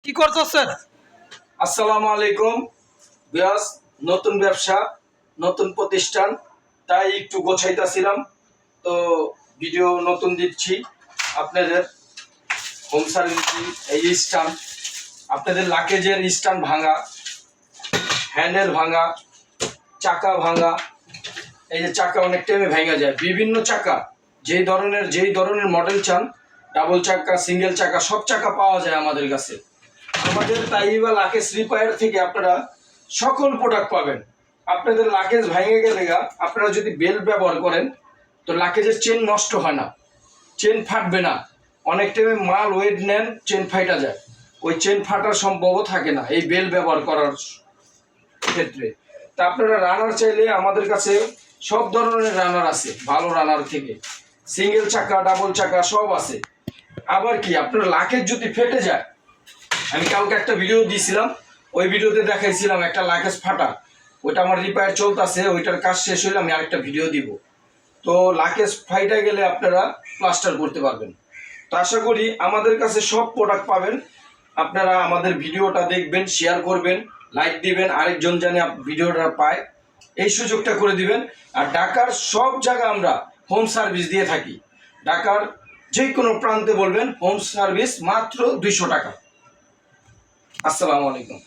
কি করতেছেন? আসসালামু আলাইকুম বিয়াস। নতুন ব্যবসা, নতুন প্রতিষ্ঠান, তাই একটু গোছাইতেছিলাম। তো ভিডিও নতুন দিচ্ছি আপনাদের। হোম সার্ভিস, এই স্ট্যান্ড, আপনাদের লাকেজের স্ট্যান্ড ভাঙা, হ্যান্ডেল ভাঙা, চাকা ভাঙা। এই যে চাকা অনেক টাইমে ভেঙে যায়, বিভিন্ন চাকা যেই ধরনের মডেল চান, ডাবল চাকা, সিঙ্গেল চাকা, সব চাকা পাওয়া যায় আমাদের কাছে। আমাদের তাইবা লাকেজ রিপায়ার থেকে আপনারা সকল প্রোডাক্ট পাবেন। আপনাদের লাকেজ ভেঙে গেলে আপনারা যদি বেল্ট ব্যবহার করেন তো লাকেজের চেন নষ্ট হয় না, চেন ফাটবে না। অনেক টাইমে মাল ওয়েট নেন, চেন ফাইটা যায়, ওই চেন ফাটার সম্ভব থাকে না এই বেল্ট ব্যবহার করার ক্ষেত্রে। তা আপনারা রানার চাইলে আমাদের কাছে সব ধরনের রানার আছে, ভালো রানার থেকে সিঙ্গেল চাকা, ডাবল চাকা সব আছে। আবার কি আপনার লাকেজ যদি ফেটে যায়, আমি কালকে একটা ভিডিও দিয়েছিলাম, ওই ভিডিওতে দেখাইছিলাম একটা লাকেজ ফাটা, ওইটা আমার রিপেয়ার চলতেছে, ওইটার কাজ শেষ হলে আমি আরেকটা ভিডিও দিব। তো লাকেজ ফাইটা গেলে আপনারা প্লাস্টার করতে পারবেন। তো আশা করি আমাদের কাছে সব প্রোডাক্ট পাবেন। আপনারা আমাদের ভিডিওটা দেখবেন, শেয়ার করবেন, লাইক দিবেন, আরেকজন জানে ভিডিওটা পায়, এই সুযোগটা করে দিবেন। আর ঢাকার সব জায়গায় আমরা হোম সার্ভিস দিয়ে থাকি। ঢাকার যে কোনো প্রান্তে বলবেন, হোম সার্ভিস মাত্র 200 টাকা। আসসালামু আলাইকুম।